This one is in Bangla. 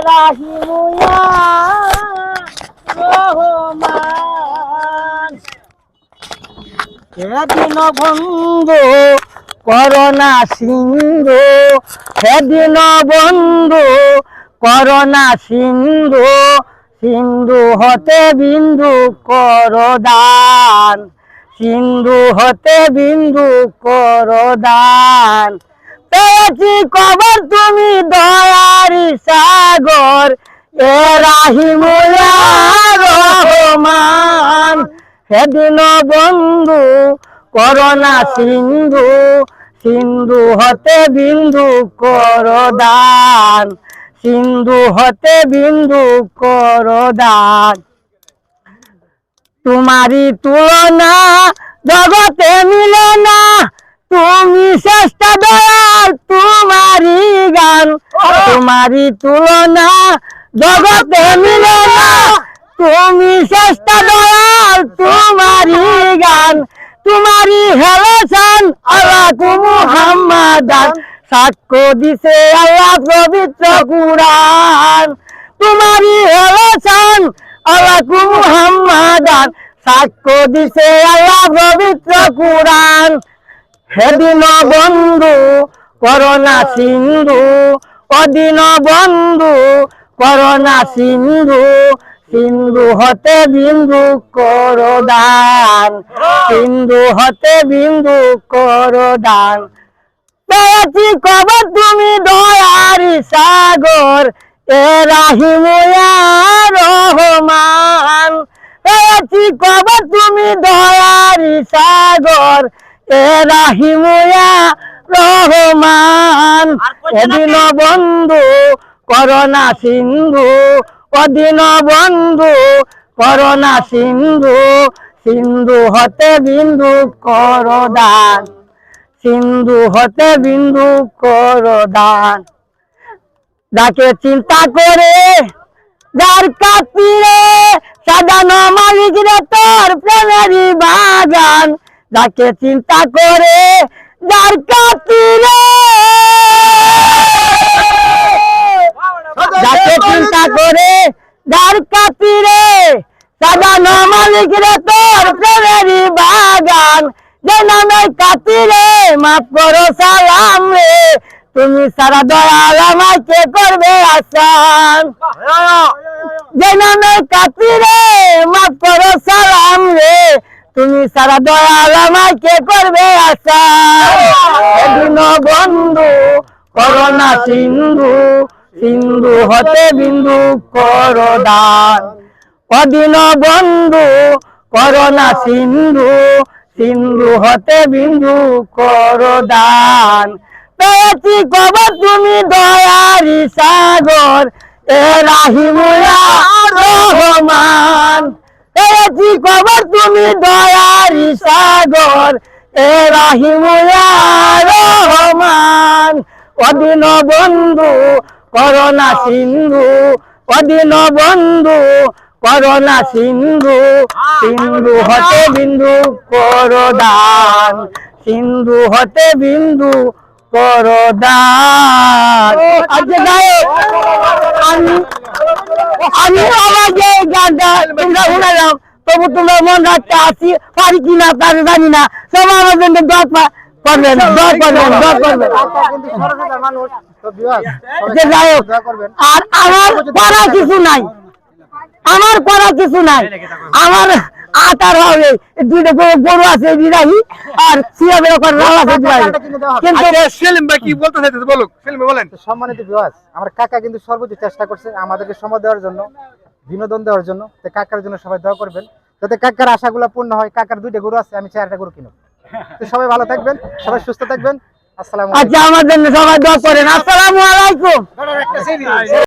রাহিমু ইয়া রহমান। সেদিন বন্ধু করোনা সিন্ধু, সেদিন বন্ধু করোনা সিন্ধু, সিন্ধু হতে বিন্দু করদান, সিন্ধু হতে বিন্দু করদান। পেয়েছি খবর তুমি দয়ারি সাগর, এ রাহিমু ইয়া রহমান। সেদিন বন্ধু করোনা সিন্ধু, সিন্ধু হতে বিন্দু করদান, সিন্ধু হতে বিন্দু করদান। তোমারি তুলনা জগতে মিলে না, তুমি শ্রেষ্ঠ দয়াল তোমারি গান। তোমারি তুলনা জগতে মিলে না, তুমি শ্রেষ্ঠ দয়াল তোমারি গান। তোমারি হেলেছেন আল্লাহু মুহাম্মাদান, সাক্ষ্য দিছে আল্লাহ পবিত্র কুরআন। তোমারি হেলেছেন আল্লাহু মুহাম্মাদান, সাক্ষ্য দিছে আল্লাহ পবিত্র কুরআন। সেদিন বন্ধু করোনা সিন্ধু, অদিন বন্ধু করোনা সিন্ধু, সিন্ধু হতে বিন্দু করদান, সিন্ধু হতে বিন্দু করদান। পেয়েছি খবর তুমি দয়ারি সাগর, এ রাহিমু ইয়া রহমান। পেয়েছি খবর তুমি দয়ারি সাগর, এ রাহিমু ইয়া রহমান। এদিন বন্ধু করোনা সিন্ধু, অদিন বন্ধু করোনা সিন্ধু, সিন্ধু হতে বিন্দু করদান, সিন্ধু হতে বিন্দু করদান। যাকে চিন্তা করে যার কাতিরে, সাজানো মালিক রে তোর প্রেমেরই বাগান। যাকে চিন্তা করে যার কাতিরে, যাকে চিন্তা করে যার কাতিরে, সাজানো মালিক রে তোর প্রেমেরই বাগান। যে নামে কাতিরে মাফ করো সালাম রে, তুমি সারা দয়াল আমাকে করবে আসান। যে নামে কাতিরে মাফ করো সালাম রে, তুমি সারা দয়াল আমাকে করবে আসান। সেদিন বন্ধু করোনা সিন্ধু, সিন্ধু হতে বিন্দু করদান। অদিন বন্ধু করোনা সিন্ধু, সিন্ধু হতে বিন্দু করদান। পেয়েছি খবর তুমি দয়ারি সাগর, এ রাহিমু ইয়া রহমান। পেয়েছি খবর তুমি দয়ারি সাগর, এ রাহিমু ইয়া রহমান। অদিন বন্ধু করোনা সিন্ধু, অদিন বন্ধু করোনা সিন্ধু, সিন্ধু হতে বিন্দু করদান, সিন্ধু হতে বিন্দু করদান। আজকে গায়ক আমি আমার যে গানটা তোমরা শোনালাম, তবু তোমরা মন রাখতে আসি পারি কিনা তার জানি না। সবাই আমার জন্য দোয়া করবেন, দোয়া করবেন, দোয়া করবেন। আর আমার করা কিছু নাই, আমার করা কিছু নাই। আমার আটার হবে দুইটা গরু আছে দিরাহি, আর সিয়াবের ওপর রাল আছে দিরাহি। কিন্তু সেলিম ভাই কি বলতে চাইতেছে বলুক, সেলিম ভাই বলেন। সম্মানিত ভিউয়ার্স, আমার কাকা কিন্তু সর্বোচ্চ চেষ্টা করছে আমাদেরকে সময় দেওয়ার জন্য, বিনোদন দেওয়ার জন্য। তো কাকার জন্য সবাই দোয়া করবেন যাতে কাকার আশাগুলো পূর্ণ হয়। কাকার দুইটা গরু আছে, আমি 4টা গরু কিনব। তো সবাই ভালো থাকবেন, সবাই সুস্থ থাকবেন। আসসালামু আলাইকুম। আচ্ছা, আমার জন্য সবাই দোয়া করেন। আসসালামু আলাইকুম।